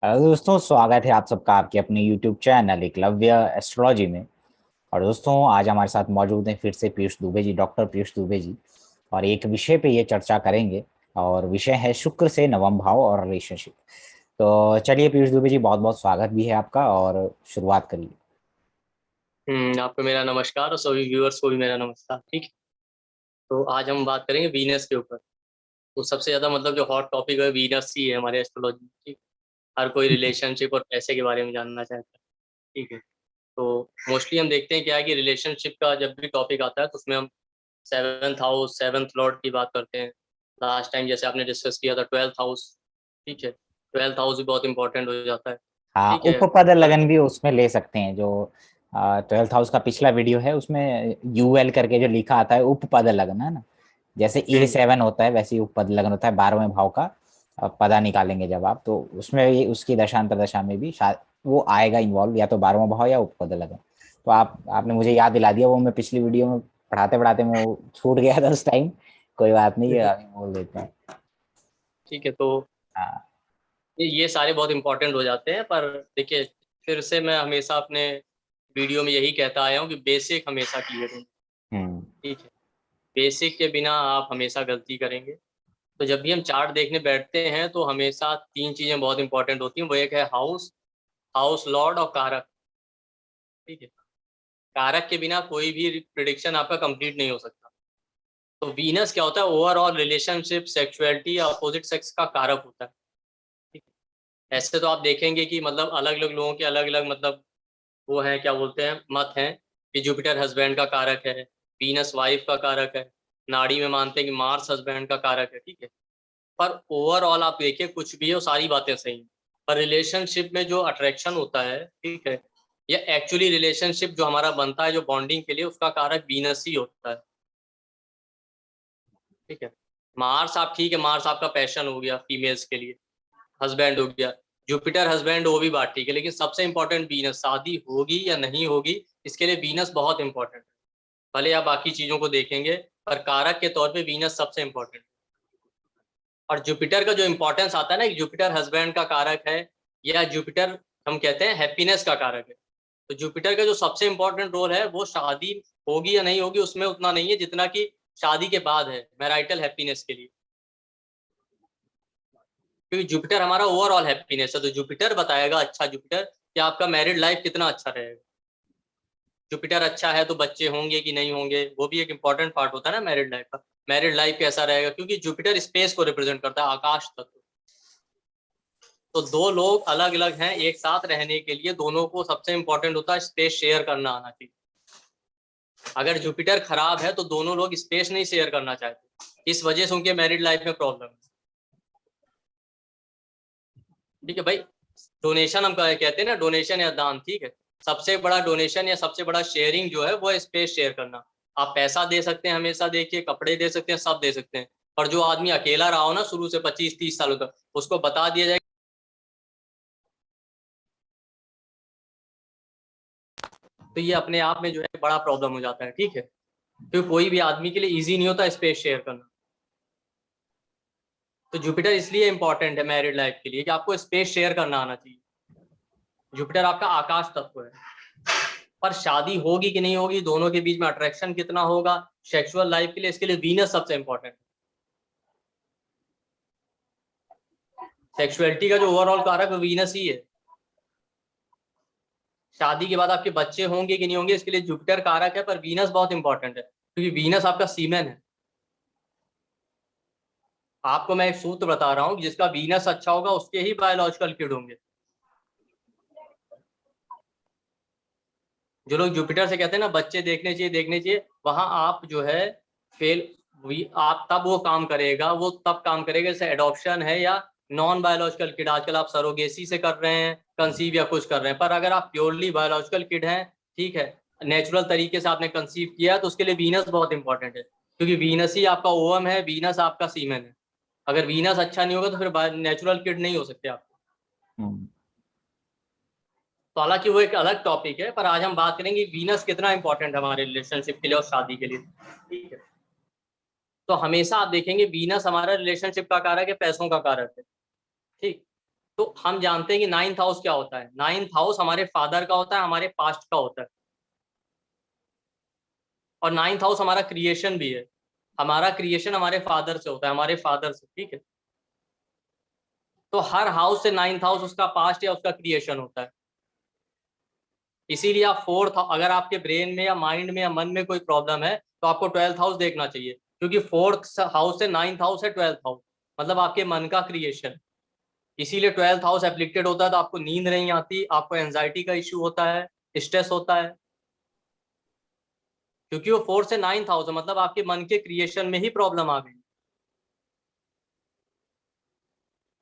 Hello दोस्तों, स्वागत है आप सबका आपके अपने YouTube चैनल एकलव्य एस्ट्रोलॉजी में। और दोस्तों, आज हमारे साथ मौजूद हैं फिर से पीयूष दुबे जी, डॉक्टर पीयूष दुबे जी। और एक विषय पे ये चर्चा करेंगे। और विषय है शुक्र से नवम भाव और रिलेशनशिप। तो चलिए पीयूष दुबे जी, बहुत बहुत स्वागत भी है आपका, और शुरुआत करिए। आपको मेरा नमस्कार और सभी व्यूअर्स को भी मेरा नमस्कार। ठीक है। तो आज हम बात करेंगे वीनस के ऊपर। तो सबसे ज्यादा मतलब जो हॉट टॉपिक है वीनस ही है हमारे एस्ट्रोलॉजी में। ठीक। हर कोई रिलेशनशिप और पैसे के बारे में जानना चाहता है। ठीक है। तो मोस्टली हम देखते हैं क्या है कि रिलेशनशिप का जब भी टॉपिक आता है तो उसमें हम सेवन्थ हाउस सेवन्थ लॉर्ड की बात करते हैं। लास्ट टाइम जैसे आपने डिस्कस किया था ट्वेल्थ हाउस। ठीक है। ट्वेल्थ हाउस भी बहुत इंपॉर्टेंट हो जाता है। हाँ, ठीक है। उपपद लगन भी उसमें ले सकते हैं। जो 12th हाउस का पिछला वीडियो है उसमें UL करके जो लिखा आता है, उपपद लगन है ना। जैसे हम्म A7 होता है वैसे ही उपपद लगन होता है 12वें भाव का। पदा निकालेंगे जब आप, तो उसमें ये उसकी दशांतर दशा में भी शायद वो आएगा इन्वॉल्व, या तो 12वां भाव या उपपद लगन। तो आपने मुझे याद दिला दिया, वो मैं पिछली वीडियो में पढ़ाते पढ़ाते मैं वो छूट गया था उस टाइम। कोई बात नहीं, ये अभी बोल देते हैं। ठीक है। तो हाँ। ये सारे बहुत इंपॉर्टेंट हो जाते हैं, पर देखिए फिर से मैं हमेशा अपने वीडियो में यही कहता आया हूँ कि बेसिक हमेशा क्लियर हो। हम्म। ठीक है। बेसिक के बिना आप हमेशा गलती करेंगे। तो जब भी हम चार्ट देखने बैठते हैं तो हमेशा तीन चीजें बहुत इंपॉर्टेंट होती हैं। वो एक है हाउस, हाउस लॉर्ड और कारक। ठीक है। कारक के बिना कोई भी प्रिडिक्शन आपका कंप्लीट नहीं हो सकता। तो वीनस क्या होता है? ओवरऑल रिलेशनशिप, सेक्सुअलिटी या अपोजिट सेक्स का कारक होता है। ठीक है। ऐसे तो आप देखेंगे कि मतलब अलग अलग लोगों के अलग अलग मतलब वो है, क्या बोलते हैं, मत है कि जुपिटर हस्बैंड का कारक है, वीनस वाइफ का कारक है। नाड़ी में मानते हैं कि मार्स हस्बैंड का कारक है। ठीक है। पर ओवरऑल आप देखिए कुछ भी हो, सारी बातें सही हैं। पर रिलेशनशिप में जो अट्रैक्शन होता है, ठीक है, या एक्चुअली रिलेशनशिप जो हमारा बनता है जो बॉन्डिंग के लिए, उसका कारक वीनस ही होता है। ठीक है। मार्स आप ठीक है, मार्स आपका पैशन हो गया फीमेल्स के लिए, हस्बैंड हो गया। जुपिटर हस्बैंड वो भी बात ठीक है, लेकिन सबसे इंपॉर्टेंट वीनस। शादी होगी या नहीं होगी, इसके लिए वीनस बहुत इंपॉर्टेंट है। भले आप बाकी चीजों को देखेंगे, पर कारक के तौर पे वीनस सबसे इंपॉर्टेंट है। और जुपिटर का जो इंपॉर्टेंस आता है ना कि जुपिटर हस्बैंड का कारक है, या जुपिटर हम कहते हैं हैप्पीनेस का कारक है। तो जुपिटर का जो सबसे इंपॉर्टेंट रोल है वो शादी होगी या नहीं होगी उसमें उतना नहीं है जितना कि शादी के बाद है मैराइटल हैप्पीनेस के लिए। क्योंकि जुपिटर हमारा ओवरऑल हैप्पीनेस है, तो जुपिटर बताएगा, अच्छा जुपिटर, कि आपका मैरिड लाइफ कितना अच्छा रहेगा। जुपिटर अच्छा है तो बच्चे होंगे कि नहीं होंगे, वो भी एक इंपॉर्टेंट पार्ट होता है ना मैरिड लाइफ का। मैरिड लाइफ कैसा रहेगा, क्योंकि जुपिटर स्पेस को रिप्रेजेंट करता है, आकाश तत्व। तो दो लोग अलग अलग हैं, एक साथ रहने के लिए दोनों को सबसे इंपॉर्टेंट होता है स्पेस शेयर करना आना चाहिए। अगर जुपिटर खराब है तो दोनों लोग स्पेस नहीं शेयर करना चाहते, इस वजह से उनके मैरिड लाइफ में प्रॉब्लम है। ठीक है भाई। डोनेशन हम कहते हैं ना, डोनेशन या दान। ठीक है। सबसे बड़ा डोनेशन या सबसे बड़ा शेयरिंग जो है वो है स्पेस शेयर करना। आप पैसा दे सकते हैं, हमेशा देखिए, कपड़े दे सकते हैं, सब दे सकते हैं। पर जो आदमी अकेला रहा हो ना शुरू से 25-30 सालों तक, उसको बता दिया जाए तो ये अपने आप में जो है बड़ा प्रॉब्लम हो जाता है। ठीक है। क्योंकि कोई भी आदमी के लिए इजी नहीं होता स्पेस शेयर करना। तो जुपिटर इसलिए इंपॉर्टेंट है मैरिड लाइफ के लिए कि आपको स्पेस शेयर करना आना चाहिए। जुपिटर आपका आकाश तत्व है। पर शादी होगी कि नहीं होगी, दोनों के बीच में अट्रैक्शन कितना होगा सेक्सुअल लाइफ के लिए, इसके लिए वीनस सबसे इंपॉर्टेंट है। सेक्सुअलिटी का जो ओवरऑल कारक है वीनस ही है। शादी के बाद आपके बच्चे होंगे कि नहीं होंगे, इसके लिए जुपिटर कारक है, पर वीनस बहुत इंपॉर्टेंट है, क्योंकि वीनस आपका सीमेन है। आपको मैं एक सूत्र बता रहा हूँ, जिसका वीनस अच्छा होगा उसके ही बायोलॉजिकल किड होंगे। जो लोग जुपिटर से कहते हैं ना बच्चे देखने चाहिए देखने चाहिए, वहां आप जो है फेल, आप तब वो काम करेगा, वो तब काम करेगा जैसे एडॉप्शन है या नॉन बायोलॉजिकल किड। आजकल आप सरोगेसी से कर रहे हैं कंसीव या कुछ कर रहे हैं, पर अगर आप प्योरली बायोलॉजिकल किड हैं, ठीक है, नेचुरल तरीके से आपने कंसीव किया, तो उसके लिए वीनस बहुत इंपॉर्टेंट है, क्योंकि वीनस ही आपका ओवम है, वीनस आपका सीमेन है। अगर वीनस अच्छा नहीं होगा तो फिर नेचुरल किड नहीं हो सकते आप। हम्म। तो हालांकि वो एक अलग टॉपिक है, पर आज हम बात करेंगे वीनस कितना इंपॉर्टेंट है हमारे रिलेशनशिप के लिए और शादी के लिए। ठीक है। तो हमेशा आप देखेंगे वीनस हमारा रिलेशनशिप का कारक है, पैसों का कारक है। ठीक। तो हम जानते हैं कि 9th हाउस क्या होता है। 9th हाउस हमारे फादर का होता है, हमारे पास्ट का होता है, और 9th हाउस हमारा क्रिएशन भी है। हमारा क्रिएशन हमारे फादर से होता है, हमारे फादर से, ठीक है। तो हर हाउस से 9th हाउस उसका पास्ट या उसका क्रिएशन होता है। इसीलिए आप फोर्थ, अगर आपके ब्रेन में या माइंड में या मन में कोई प्रॉब्लम है तो आपको 12th हाउस देखना चाहिए, क्योंकि फोर्थ हाउस से 9th हाउस है 12th हाउस, मतलब आपके मन का क्रिएशन। इसीलिए 12th हाउस एफ्लिक्टेड होता है तो आपको नींद नहीं आती, आपको एंजाइटी का इश्यू होता है, स्ट्रेस होता है, क्योंकि वो 4th से 9th हाउस है, मतलब आपके मन के क्रिएशन में ही प्रॉब्लम आ गई।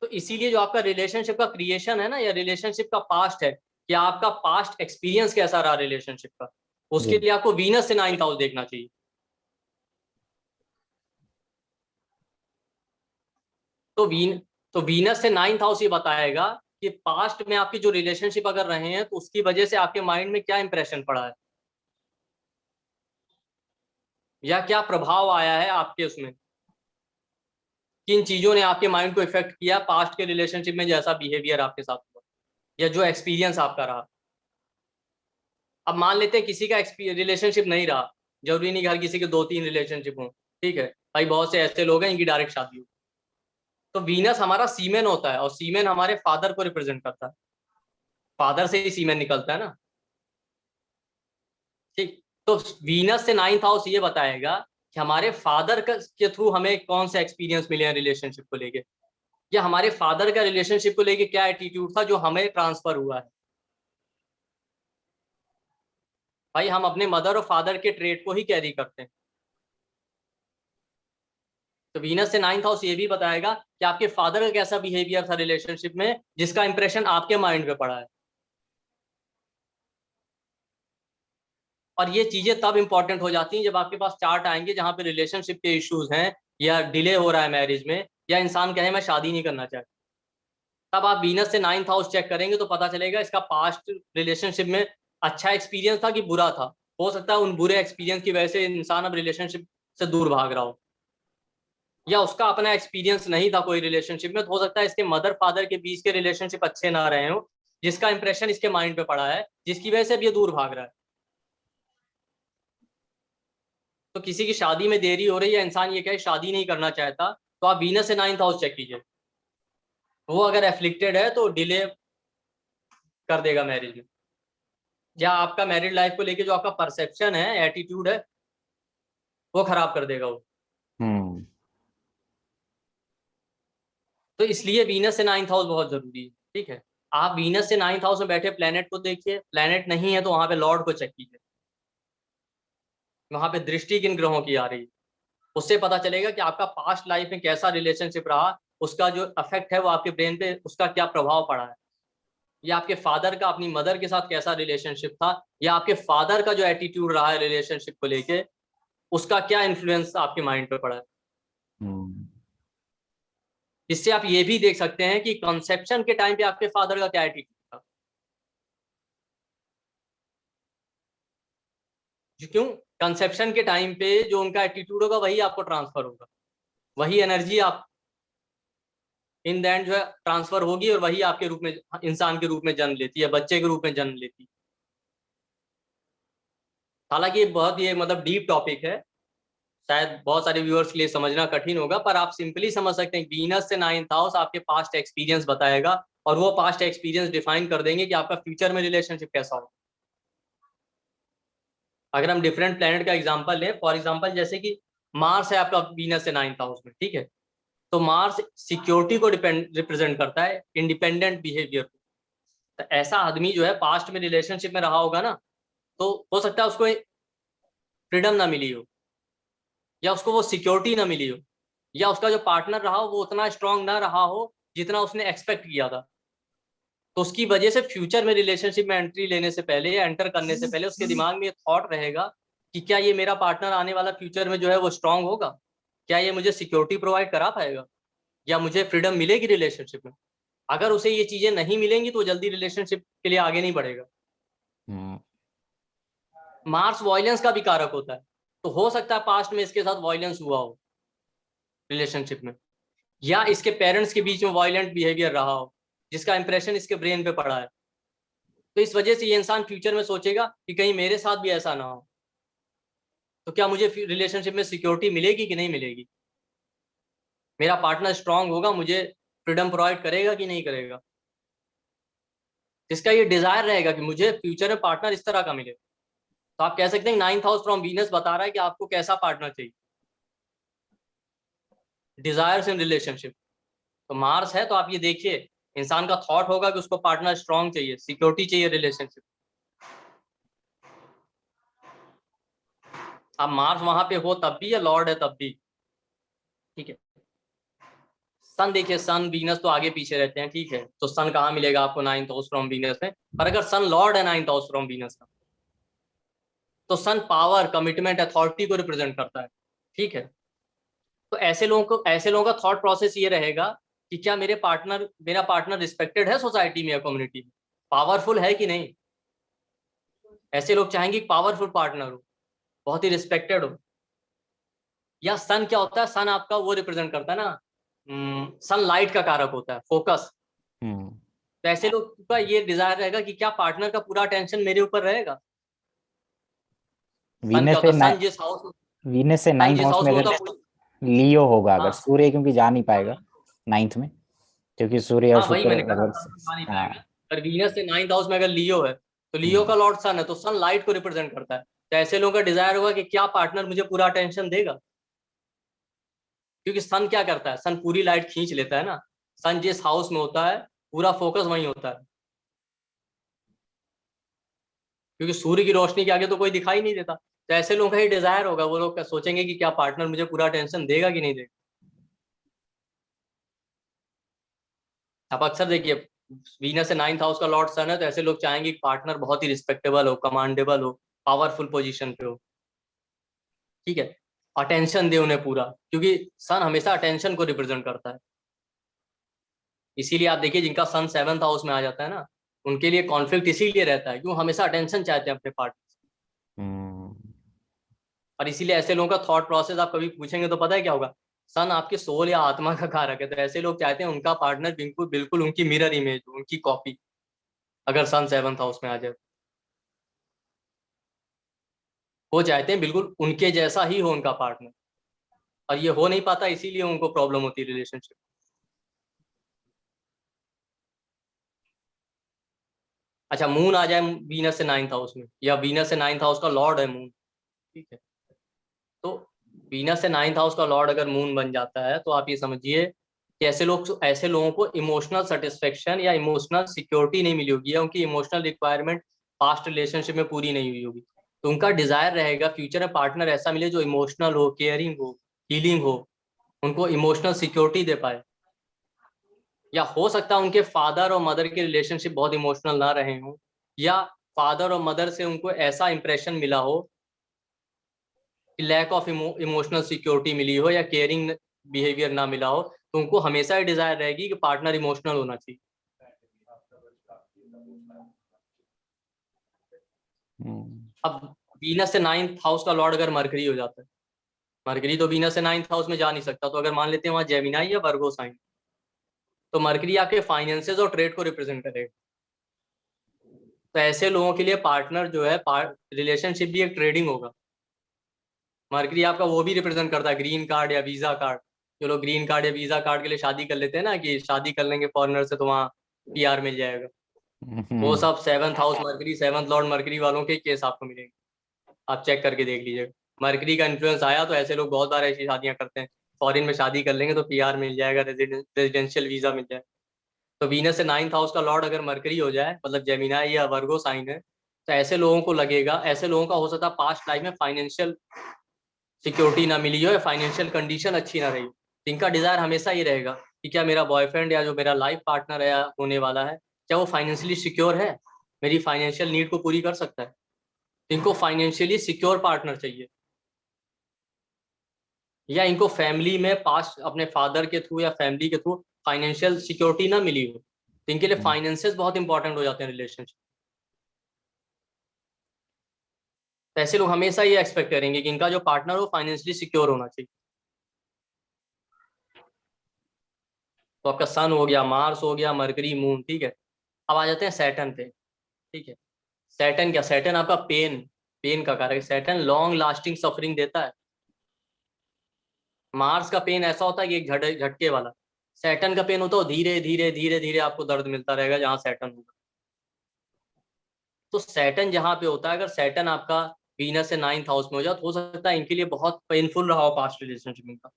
तो इसीलिए जो आपका रिलेशनशिप का क्रिएशन है ना, या रिलेशनशिप का पास्ट है, कि आपका पास्ट एक्सपीरियंस कैसा रहा रिलेशनशिप का, उसके जी। लिए आपको वीनस से 9th हाउस देखना चाहिए। तो वीनस से 9th हाउस ये बताएगा कि पास्ट में आपकी जो रिलेशनशिप अगर रहे हैं तो उसकी वजह से आपके माइंड में क्या इंप्रेशन पड़ा है, या क्या प्रभाव आया है आपके उसमें, किन चीजों ने आपके माइंड को इफेक्ट किया पास्ट के रिलेशनशिप में, जैसा बिहेवियर आपके साथ हुआ या जो एक्सपीरियंस आपका रहा। अब मान लेते हैं किसी का रिलेशनशिप नहीं रहा, जरूरी नहीं कि हर किसी के 2-3 रिलेशनशिप हों, ठीक है भाई, बहुत से ऐसे लोग हैं इनकी डायरेक्ट शादी हो। तो वीनस हमारा सीमेन होता है, और सीमेन हमारे फादर को रिप्रेजेंट करता है, फादर से ही सीमेन निकलता है ना, ठीक। तो वीनस से 9th हाउस ये बताएगा कि हमारे फादर के थ्रू हमें कौन से एक्सपीरियंस मिले हैं रिलेशनशिप को लेके, या हमारे फादर का रिलेशनशिप को लेके क्या एटीट्यूड था जो हमें ट्रांसफर हुआ है। भाई हम अपने मदर और फादर के ट्रेट को ही कैरी करते हैं। तो वीनस से 9th हाउस ये भी बताएगा कि आपके फादर का कैसा बिहेवियर था रिलेशनशिप में, जिसका इंप्रेशन आपके माइंड पे पड़ा है। और ये चीजें तब इंपॉर्टेंट हो जाती हैं जब आपके पास चार्ट आएंगे जहां पे रिलेशनशिप के इश्यूज हैं, या डिले हो रहा है मैरिज में, या इंसान कहे मैं शादी नहीं करना चाहता। तब आप वीनस से 9th हाउस चेक करेंगे तो पता चलेगा इसका पास्ट रिलेशनशिप में अच्छा एक्सपीरियंस था कि बुरा था। हो सकता है उन बुरे एक्सपीरियंस की वजह से इंसान अब रिलेशनशिप से दूर भाग रहा हो, या उसका अपना एक्सपीरियंस नहीं था कोई रिलेशनशिप में, तो हो सकता है इसके मदर फादर के बीच के रिलेशनशिप अच्छे ना रहे हो, जिसका इंप्रेशन इसके माइंड पे पड़ा है, जिसकी वजह से अब ये दूर भाग रहा है। तो किसी की शादी में देरी हो रही है, इंसान ये कहे शादी नहीं करना चाहता, तो आप वीनस से 9th हाउस चेक कीजिए, वो अगर एफ्लिक्टेड है तो डिले कर देगा मैरिज में, या आपका मैरिड लाइफ को लेके जो आपका परसेप्शन है, एटीट्यूड है, वो खराब कर देगा वो। हम्म। तो इसलिए वीनस से 9th हाउस बहुत जरूरी है, ठीक है। आप वीनस से 9th हाउस में बैठे प्लेनेट को देखिए, प्लेनेट नहीं है तो वहां पे लॉर्ड को चेक कीजिए, वहां पे दृष्टि किन ग्रहों की आ रही है, उससे पता चलेगा कि आपका पास्ट लाइफ में कैसा रिलेशनशिप रहा, उसका जो इफेक्ट है वो आपके ब्रेन पे उसका क्या प्रभाव पड़ा है, या आपके फादर का अपनी मदर के साथ कैसा रिलेशनशिप था, या आपके फादर का जो एटीट्यूड रहा है रिलेशनशिप को लेके, उसका क्या इन्फ्लुएंस आपके माइंड पे पड़ा है। हम्म। इससे आप ये भी देख सकते हैं कि कंसेप्शन के टाइम पे आपके फादर का क्या एटीट्यूड था। क्यों? कंसेप्शन के टाइम पे जो उनका एटीट्यूड होगा वही आपको ट्रांसफर होगा, वही एनर्जी आप इन द एंड जो है ट्रांसफर होगी, और वही आपके रूप में इंसान के रूप में जन्म लेती है, बच्चे के रूप में जन्म लेती है। हालांकि ये बहुत ये मतलब डीप टॉपिक है, शायद बहुत सारे व्यूअर्स के लिए समझना कठिन होगा, पर आप सिंपली समझ सकते हैं वीनस से 9th हाउस आपके पास्ट एक्सपीरियंस बताएगा, और वो पास्ट एक्सपीरियंस डिफाइन कर देंगे कि आपका फ्यूचर में रिलेशनशिप कैसा हो। अगर हम डिफरेंट प्लेनेट का एग्जांपल लें, फॉर एग्जांपल जैसे कि मार्स है आपका वीनस से 9th हाउस में, ठीक है। तो मार्स सिक्योरिटी को रिप्रेजेंट करता है, इंडिपेंडेंट बिहेवियर को। तो ऐसा आदमी जो है पास्ट में रिलेशनशिप में रहा होगा ना, तो हो सकता है उसको फ्रीडम ना मिली हो, या उसको वो सिक्योरिटी ना मिली हो, या उसका जो पार्टनर रहा हो वो उतना स्ट्रांग ना रहा हो जितना उसने एक्सपेक्ट किया था। तो उसकी वजह से फ्यूचर में रिलेशनशिप में एंट्री लेने से पहले या एंटर करने से पहले उसके दिमाग में ये थॉट रहेगा कि क्या ये मेरा पार्टनर आने वाला फ्यूचर में जो है वो स्ट्रांग होगा, क्या ये मुझे सिक्योरिटी प्रोवाइड करा पाएगा, या मुझे फ्रीडम मिलेगी रिलेशनशिप में। अगर उसे ये चीजें नहीं मिलेंगी तो जल्दी रिलेशनशिप के लिए आगे नहीं बढ़ेगा। हम्म। मार्स वॉयलेंस का भी कारक होता है, तो हो सकता है पास्ट में इसके साथ वॉयलेंस हुआ हो रिलेशनशिप में, या इसके पेरेंट्स के बीच में वायलेंट बिहेवियर रहा हो, जिसका इंप्रेशन इसके ब्रेन पे पड़ा है। तो इस वजह से ये इंसान फ्यूचर में सोचेगा कि कहीं मेरे साथ भी ऐसा ना हो, तो क्या मुझे रिलेशनशिप में सिक्योरिटी मिलेगी कि नहीं मिलेगी, मेरा पार्टनर स्ट्रांग होगा, मुझे फ्रीडम प्रोवाइड करेगा कि नहीं करेगा। जिसका ये डिजायर रहेगा कि मुझे फ्यूचर में पार्टनर इस तरह का मिले, तो आप कह सकते हैं 9th हाउस फ्रॉम वीनस बता रहा है कि आपको कैसा पार्टनर चाहिए, डिजायर्स इन रिलेशनशिप। तो मार्स है, तो आप ये देखिए इंसान का थॉट होगा कि उसको पार्टनर स्ट्रांग चाहिए, सिक्योरिटी चाहिए रिलेशनशिप। अब मार्स वहां पे हो तब भी या लॉर्ड है तब भी, ठीक है। सन देखिए, सन वीनस तो आगे पीछे रहते हैं, ठीक है, तो सन कहाँ मिलेगा आपको 9th हाउस फ्रॉम वीनस में। पर अगर सन लॉर्ड है 9th हाउस फ्रॉम वीनस का, तो सन पावर, कमिटमेंट, अथॉरिटी को रिप्रेजेंट करता है, ठीक है। तो ऐसे लोगों का थॉट प्रोसेस ये रहेगा कि क्या मेरा पार्टनर रिस्पेक्टेड है सोसाइटी में या कम्युनिटी में, पावरफुल है कि नहीं। ऐसे लोग चाहेंगे पावरफुल पार्टनर हो, बहुत ही रिस्पेक्टेड हो। या सन क्या होता है, सन आपका वो रिप्रेजेंट करता है ना, सन लाइट का कारक होता है, फोकस। हम्म। तो ऐसे लोग का ये डिजायर रहेगा कि क्या पार्टनर का पूरा अटेंशन मेरे ऊपर रहेगा। सन क्या वीनस होता से है, सन जिस हाउस वीनस से सन 9th जिस हाउस हाउस में में अगर होता है लियो होगा, अगर हाँ सूर्य क्योंकि जा नहीं पाएगा 9th में, क्योंकि सूर्य और हाँ, वही शुक्र मैंने कहा लगभग सन तो जा नहीं पाएगा। हाँ। पर वीनस से 9th हाउस में अगर लियो है, तो लियो हम्म। का लॉर्ड सन है, तो सन लाइट को रिप्रेजेंट करता है। तो ऐसे लोगों का डिजायर होगा कि क्या पार्टनर मुझे पूरा अटेंशन देगा, क्योंकि सन क्या करता है, सन पूरी लाइट खींच लेता है ना। सन जिस हाउस में होता है पूरा फोकस वहीं होता है, क्योंकि सूर्य की रोशनी के आगे तो कोई दिखाई नहीं देता। तो ऐसे लोगों का ही डिजायर होगा, वो लोग सोचेंगे कि क्या पार्टनर मुझे पूरा अटेंशन देगा कि नहीं देगा। आप अक्सर देखिए वीनस से 9th हाउस का लॉर्ड सन है, तो ऐसे लोग चाहेंगे कि पार्टनर बहुत ही रिस्पेक्टेबल हो, कमांडेबल हो, पावरफुल पोजीशन पे हो, ठीक है, अटेंशन दे उन्हें पूरा, क्योंकि सन हमेशा अटेंशन को रिप्रेजेंट करता है। इसीलिए आप देखिए जिनका सन 7th हाउस में आ जाता है ना, उनके लिए कॉन्फ्लिक्ट इसीलिए रहता है, क्यों हमेशा अटेंशन चाहते हैं अपने पार्टनर। हम्म। और इसीलिए ऐसे लोगों का थॉट प्रोसेस आप कभी पूछेंगे तो पता है क्या होगा, सन आपके सोल या आत्मा का कारक है, तो ऐसे लोग चाहते हैं उनका पार्टनर बिल्कुल बिल्कुल उनकी मिरर इमेज हो, उनकी कॉपी, अगर सन 7th हाउस में आ जाए। वो चाहते हैं बिल्कुल उनके जैसा ही हो उनका पार्टनर, और ये हो नहीं पाता, इसीलिए उनको प्रॉब्लम होती है रिलेशनशिप। अच्छा, मून आ जाए वीनस से 9th हाउस में, या वीनस से 9th हाउस का लॉर्ड है मून, ठीक है। तो वीनस से 9th हाउस का लॉर्ड अगर मून बन जाता है, तो आप ये समझिए कि ऐसे लोगों को इमोशनल सेटिस्फेक्शन या इमोशनल सिक्योरिटी नहीं मिली होगी, या उनकी इमोशनल रिक्वायरमेंट पास्ट रिलेशनशिप में पूरी नहीं हुई होगी। तो उनका डिजायर रहेगा फ्यूचर में पार्टनर ऐसा मिले जो इमोशनल हो, केयरिंग हो, हीलिंग हो, उनको इमोशनल सिक्योरिटी दे पाए। या हो सकता है उनके फादर और मदर के रिलेशनशिप बहुत इमोशनल ना रहे हों, या फादर और मदर से उनको ऐसा इंप्रेशन मिला हो कि लैक ऑफ इमोशनल सिक्योरिटी मिली हो, या केयरिंग बिहेवियर ना मिला हो, तो उनको हमेशा ही डिजायर रहेगी कि पार्टनर इमोशनल होना चाहिए। हम्म। अब वीनस से 9th हाउस का लॉर्ड अगर मरकरी हो जाता है, मरकरी तो वीनस से 9th हाउस में जा नहीं सकता, तो अगर मान लेते हैं वहां जेमिनाई या वर्गो साइन, तो मरकरी आपके फाइनेंसेस और ट्रेड को रिप्रेजेंट करेगा। तो ऐसे लोगों के लिए पार्टनर जो है, रिलेशनशिप भी एक ट्रेडिंग होगा। मरकरी आपका वो भी रिप्रेजेंट करता है, ग्रीन कार्ड या वीजा कार्ड। जो लोग ग्रीन कार्ड या वीजा कार्ड के लिए शादी कर लेते हैं ना, कि शादी कर लेंगे फॉरेनर से तो वहाँ पीआर मिल जाएगा, वो हम्म। सब 7th house mercury, 7th Lord mercury वालों के केस आपको मिलेंगे। आप चेक करके देख लीजिएगा, मरकरी का इन्फ्लुएंस आया तो ऐसे लोग बहुत बार ऐसी शादियां करते हैं, फॉरेन में शादी कर लेंगे तो पीआर मिल जाएगा, रेजिडेंशियल वीजा मिल जाएगा। तो वीनस से 9th हाउस का लॉर्ड अगर मरकरी हो जाए, मतलब जेमिनाई या वर्गो साइन है, तो ऐसे लोगों को लगेगा, ऐसे लोगों का हो सकता है पास्ट लाइफ में फाइनेंशियल सिक्योरिटी ना मिली हो, या फाइनेंशियल कंडीशन अच्छी ना रही हो। तो इनका डिजायर हमेशा ये रहेगा कि क्या मेरा बॉयफ्रेंड या जो मेरा लाइफ पार्टनर है होने वाला है, क्या वो फाइनेंशियली सिक्योर है, मेरी फाइनेंशियल नीड को पूरी कर सकता है। तो इनको फाइनेंशियली सिक्योर पार्टनर चाहिए। या इनको फैमिली में पास्ट अपने फादर के थ्रू या फैमिली के थ्रू फाइनेंशियल सिक्योरिटी ना मिली हो, तो इनके लिए फाइनेंसेस बहुत इंपॉर्टेंट हो जाते हैं रिलेशनशिप। तो ऐसे लोग हमेशा ये एक्सपेक्ट करेंगे कि इनका जो पार्टनर हो फाइनेंशियली सिक्योर होना चाहिए। तो आपका सन हो गया, मार्स हो गया, मरकरी, मून, ठीक है। अब आ जाते हैं सैटर्न पे, ठीक है। सैटर्न क्या, सैटर्न आपका पेन, पेन का कारक है। सैटर्न लॉन्ग लास्टिंग सफरिंग देता है। मार्स का पेन ऐसा होता है कि एक झटके वाला। सैटर्न का पेन होता है धीरे धीरे धीरे धीरे आपको दर्द मिलता रहेगा जहां सैटर्न होगा। तो सैटर्न जहां पे होता है, अगर सैटर्न आपका वीनस से 9th हाउस में हो जाए तो हो सकता है इनके लिए बहुत पेनफुल रहा हो पास्ट रिलेशनशिप इनका,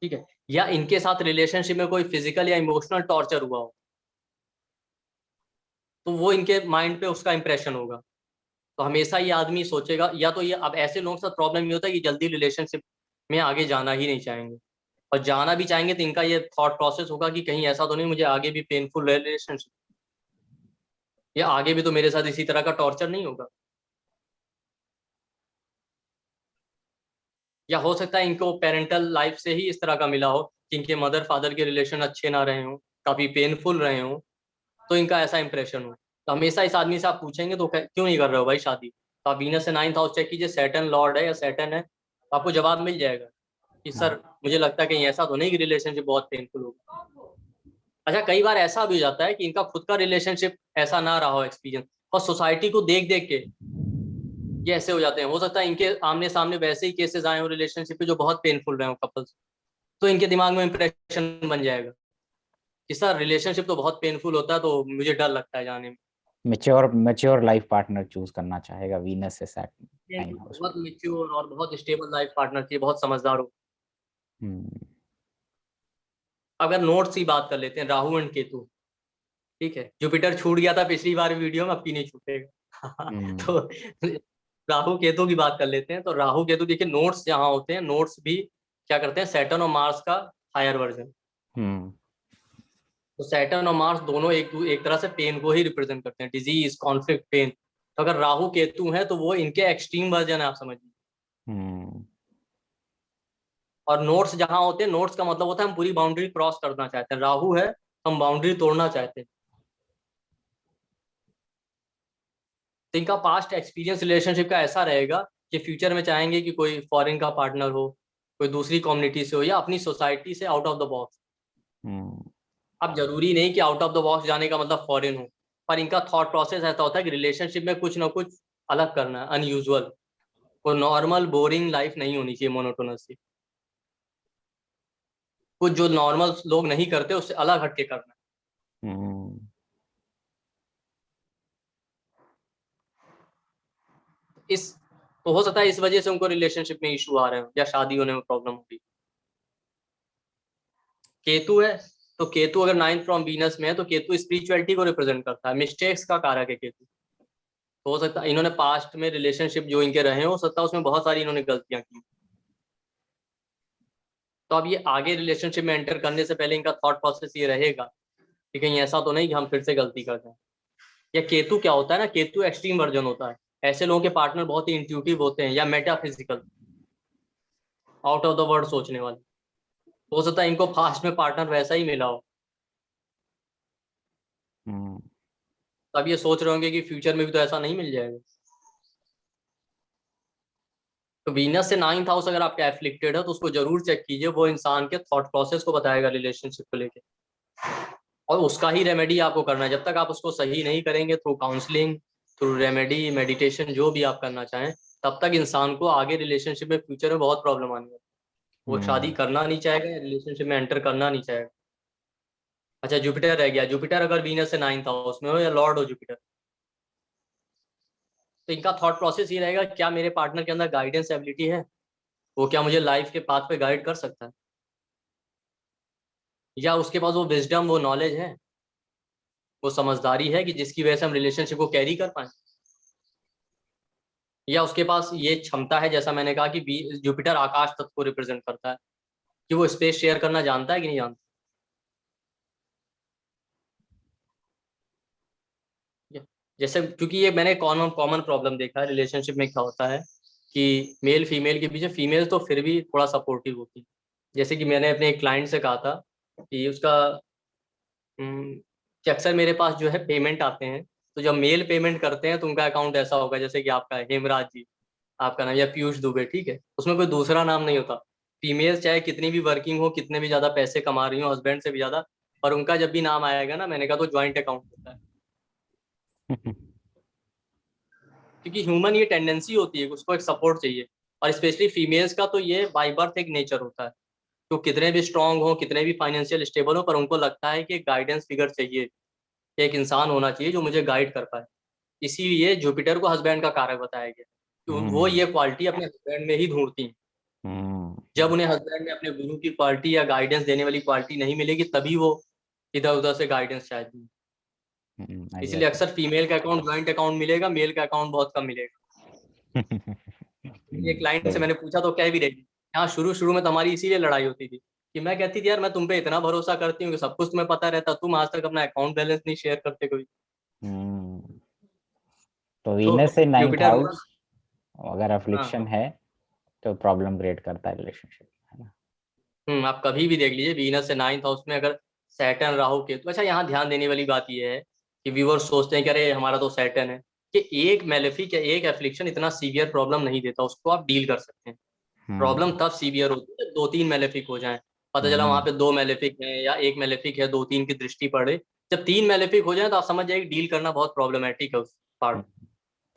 ठीक है। या इनके साथ रिलेशनशिप में कोई फिजिकल या इमोशनल टॉर्चर हुआ हो, तो वो इनके माइंड पे उसका इंप्रेशन होगा। तो हमेशा ये आदमी सोचेगा, या तो ये, अब ऐसे लोगों के साथ प्रॉब्लम ये होता है कि जल्दी रिलेशनशिप में आगे जाना ही नहीं चाहेंगे। और जाना भी चाहेंगे तो इनका ये थॉट प्रोसेस होगा कि कहीं ऐसा तो नहीं मुझे आगे भी पेनफुल रिलेशनशिप, या आगे भी तो मेरे साथ इसी तरह का टॉर्चर नहीं होगा। या हो सकता है इनको पेरेंटल लाइफ से ही इस तरह का मिला हो कि इनके मदर फादर के रिलेशन अच्छे ना रहे हों, काफी पेनफुल रहे हों, तो इनका ऐसा इंप्रेशन हो। तो हमेशा इस आदमी से आप पूछेंगे तो क्यों नहीं कर रहे हो भाई शादी, तो आप वीनस से 9th हाउस चेक कीजिए, सैटर्न लॉर्ड है या सैटर्न है, तो आपको जवाब मिल जाएगा कि हाँ। सर मुझे लगता है कहीं ऐसा तो नहीं कि रिलेशनशिप बहुत पेनफुल होगा। अच्छा, कई बार ऐसा भी हो जाता है कि इनका खुद का रिलेशनशिप ऐसा ना रहा हो एक्सपीरियंस, और सोसाइटी को देख देख के ये ऐसे हो जाते हैं। हो सकता है इनके आमने सामने वैसे ही केसेस आए हो रिलेशनशिप पे जो बहुत पेनफुल रहे हो कपल्स, तो इनके दिमाग में इंप्रेशन बन जाएगा कि सर रिलेशनशिप तो बहुत पेनफुल होता है, तो मुझे डर लगता है जाने में। Mature mature life partner choose करना चाहेगा वीनस से सैटर्न ये 9 हाउस में। बहुत मेच्योर और बहुत स्टेबल लाइफ पार्टनर चाहिए, बहुत समझदार हो। हम्म। अगर नोट्स की बात कर लेते हैं, राहु एंड केतु, ठीक है। जुपिटर छूट गया था पिछली बार वीडियो में, अब की नहीं छूटेगा। हम्म। तो राहु केतु की बात कर लेते हैं। तो राहु केतु देखिए, नोट्स जहां होते हैं, नोट्स भी क्या करते हैं, सैटर्न और मार्स का हायर वर्जन। हम्म। तो सैटर्न और मार्स दोनों एक तरह से पेन को ही रिप्रेजेंट करते हैं, डिजीज, कॉन्फ्लिक्ट, पेन। तो अगर राहु केतु है तो वो इनके एक्सट्रीम वर्जन है, आप समझिए। हम्म। और नोट्स जहां होते हैं, नोट्स का मतलब होता है हम पूरी बाउंड्री क्रॉस करना चाहते हैं। राहु है, हम बाउंड्री तोड़ना चाहते हैं। तो इनका पास्ट एक्सपीरियंस रिलेशनशिप का ऐसा रहेगा कि फ्यूचर में चाहेंगे कि कोई फॉरेन का पार्टनर हो, कोई दूसरी कम्युनिटी से हो, या अपनी सोसाइटी से आउट ऑफ द बॉक्स। हम्म। अब जरूरी नहीं कि आउट ऑफ द बॉक्स जाने का मतलब फॉरेन हो, पर इनका थॉट प्रोसेस ऐसा होता है कि रिलेशनशिप में कुछ ना कुछ अलग करना है, अनयूजुअल। वो नॉर्मल बोरिंग लाइफ नहीं होनी चाहिए, मोनोटोनस सी। कुछ जो नॉर्मल लोग नहीं करते उससे अलग हटके करना हम्म। है। इस तो हो सकता है इस वजह से उनको रिलेशनशिप में इशू आ रहे हो या शादी होने में प्रॉब्लम होगी। केतु है, तो केतु अगर 9th फ्रॉम वीनस में है तो केतु स्पिरिचुअलिटी को रिप्रेजेंट करता है, मिस्टेक्स का कारक है केतु। तो हो सकता है इन्होंने पास्ट में रिलेशनशिप जो इनके रहे हो सकता है उसमें बहुत सारी इन्होंने गलतियां की। तो अब ये आगे रिलेशनशिप में एंटर करने से पहले इनका थॉट प्रोसेस ये रहेगा कि कहीं ऐसा तो नहीं कि हम फिर से गलती कर जाएं। या केतु क्या होता है ना, केतु एक्सट्रीम वर्जन होता है। ऐसे लोगों के पार्टनर बहुत ही इंट्यूटिव होते हैं या metaphysical, out of the word सोचने वाले। हो सकता है इनको फास्ट में पार्टनर वैसा ही मिला हो। हम्म। तब ये सोच रहे होंगे कि फ्यूचर में भी तो ऐसा नहीं मिल जाएगा। तो वीनस से 9th हाउस अगर आपका एफ्लिक्टेड है तो उसको जरूर चेक कीजिए, वो इंसान के थॉट प्रोसेस को बताएगा रिलेशनशिप को लेके। और उसका ही रेमेडी आपको करना है। जब तक आप उसको सही नहीं करेंगे through counselling, through remedy, meditation, जो भी आप करना चाहें, तब तक इंसान को आगे रिलेशनशिप में फ्यूचर में बहुत प्रॉब्लम आनी है। वो शादी हम्म। करना नहीं चाहेगा, रिलेशनशिप में एंटर करना नहीं चाहेगा। अच्छा, जुपिटर रह गया। जुपिटर अगर वीनस से 9th हाउस में हो या लॉर्ड हो जुपिटर, तो इनका थॉट प्रोसेस ये रहेगा, क्या मेरे पार्टनर के अंदर गाइडेंस एबिलिटी है, वो क्या मुझे लाइफ के पाथ पे गाइड कर सकता है, या उसके पास वो विजडम, वो नॉलेज है, वो समझदारी है कि जिसकी वजह से हम रिलेशनशिप को कैरी कर पाए। या उसके पास ये क्षमता है, जैसा मैंने कहा कि जुपिटर आकाश तत्व को रिप्रेजेंट करता है, कि वो स्पेस शेयर करना जानता है कि नहीं जानता। जैसे क्योंकि ये मैंने कॉमन कॉमन प्रॉब्लम देखा है रिलेशनशिप में, क्या होता है कि मेल फीमेल के पीछे, फीमेल तो फिर भी थोड़ा सपोर्टिव होती है। जैसे कि मैंने अपने एक क्लाइंट से कहा था कि उसका कि अक्सर मेरे पास जो है पेमेंट आते हैं, तो जब मेल पेमेंट करते हैं तो उनका अकाउंट ऐसा होगा जैसे कि आपका है हेमराज जी, आपका नाम, या पीयूष दुबे, ठीक है, उसमें कोई दूसरा नाम नहीं होता। फीमेल्स चाहे कितनी भी वर्किंग हो, कितने भी ज्यादा पैसे कमा रही हो हस्बैंड से भी ज्यादा, पर उनका जब भी नाम आएगा ना, मैंने कहा तो ज्वाइंट अकाउंट होता है। क्योंकि ह्यूमन ये टेंडेंसी होती है, उसको एक सपोर्ट चाहिए। और स्पेशली फीमेल्स का तो ये बाय बर्थ एक नेचर होता है। तो कितने भी स्ट्रांग हो, कितने भी फाइनेंशियल स्टेबल हो, पर उनको लगता है कि गाइडेंस फिगर चाहिए, एक इंसान होना चाहिए जो मुझे गाइड कर पाए। इसीलिए जुपिटर को हस्बैंड का कारक बताया गया, तो वो ये क्वालिटी अपने हस्बैंड में ही ढूंढती हैं। जब उन्हें हस्बैंड में अपने गुरु की क्वालिटी या गाइडेंस देने वाली क्वालिटी नहीं मिलेगी, तभी वो इधर उधर से गाइडेंस चाहती है। इसलिए अक्सर फीमेल का अकाउंट ज्वाइंट अकाउंट मिलेगा, मेल का अकाउंट बहुत कम मिलेगा। एक क्लाइंट से मैंने पूछा तो कह भी रही थी, हाँ शुरू शुरू में तुम्हारी इसीलिए लड़ाई होती थी कि मैं कहती थी यार मैं तुम पे इतना भरोसा करती हूँ कि सब कुछ तुम्हें पता रहता, तुम आज तक अपना अकाउंट बैलेंस नहीं शेयर करते कोई। तो तो वीनस से नाइन्थ जुपिटर हाउस अगर अफ्लिक्शन हाँ। है तो प्रॉब्लम क्रिएट करता है रिलेशनशिप, है ना? आप कभी भी देख लीजिए, वीनस से 9th हाउस में अगर सैटर्न राहु केतु, अच्छा यहाँ ध्यान देने वाली बात यह है कि व्यूअर्स सोचते हैं कि अरे हमारा तो सैटर्न है, कि एक मेलेफिक या एक एफ्लिक्शन इतना सीवियर प्रॉब्लम नहीं देता, उसको आप डील कर सकते हैं। प्रॉब्लम तब सीवियर होती है जब 2-3 मेलेफिक हो जाए, पता चला वहां पे 2 मेलेफिक है या एक मेलेफिक है, 2-3 की दृष्टि पड़े। जब 3 मेलेफिक हो जाए तो आप समझ जाइए डील करना बहुत प्रॉब्लमेटिक है उस पार्ट।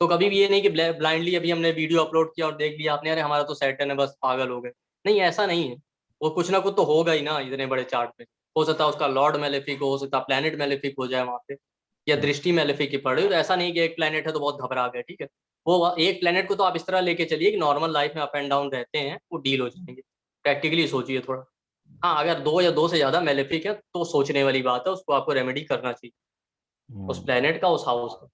तो कभी भी ये नहीं कि ब्लाइंडली अभी हमने वीडियो अपलोड किया और देख लिया आपने अरे हमारा तो सैटर्न है बस पागल हो गए। नहीं, ऐसा नहीं है। वो कुछ ना कुछ तो होगा ही ना इतने बड़े चार्ट में। हो सकता है उसका लॉर्ड मेलेफिक हो सकता है प्लेनेट मेलेफिक हो जाए वहां पे, या दृष्टि मेलेफिक की पड़े। तो ऐसा नहीं कि एक प्लेनेट है तो बहुत घबरा गए, ठीक है। वो एक प्लेनेट को तो आप इस तरह लेके चलिए कि नॉर्मल लाइफ में अप एंड डाउन रहते हैं, वो डील हो जाएंगे। प्रैक्टिकली सोचिए थोड़ा। हाँ, अगर 2 या 2 से ज्यादा मेलेफिक है तो सोचने वाली बात है, उसको आपको रेमेडी करना चाहिए उस प्लेनेट का, उस हाउस का।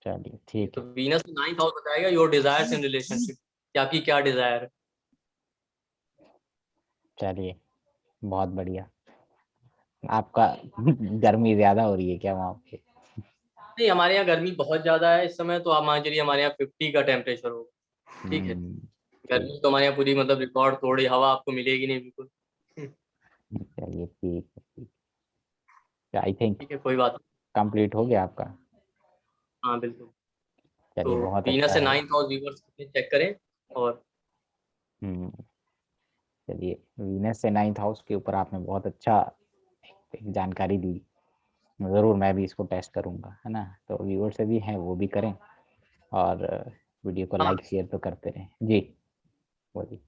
चलिए ठीक तो है। वीनस 9th हाउस बताएगा योर डिजायर्स इन रिलेशनशिप, कि आपकी क्या डिजायर है। चलिए बहुत बढ़िया। आपका गर्मी ज्यादा हो रही है क्या वहाँ पे? नहीं, हमारे यहाँ गर्मी बहुत ज्यादा है इस समय, तो आप मान चलिए हमारे यहाँ 50 का टेम्परेचर होगा। ठीक है। ठीक। गर्मी तो हमारे यहाँ पूरी मतलब रिकॉर्ड तोड़ी, हवा आपको मिलेगी नहीं बिल्कुल। चलिए ठीक है, ठीक है। आई थिंक ठीक है, कोई बात नहीं। कंप्लीट हो गया आपका। हाँ बिल्कुल। चलिए तो बहुत वीनस अच्छा से है। 9th हाउस व्यूवर्स चेक करें। और हम्म। चलिए वीनस से नाइन्थ हाउस के ऊपर आपने बहुत अच्छा एक जानकारी दी। ज़रूर मैं भी इसको टेस्ट करूँगा, है ना? तो व्यूअर से भी हैं वो भी करें, और वीडियो को हाँ, लाइक शेयर तो करते रहें जी। बोलिए।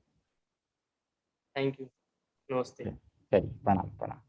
Thank you. नमस्ते। चलिए प्रणाम प्रणाम।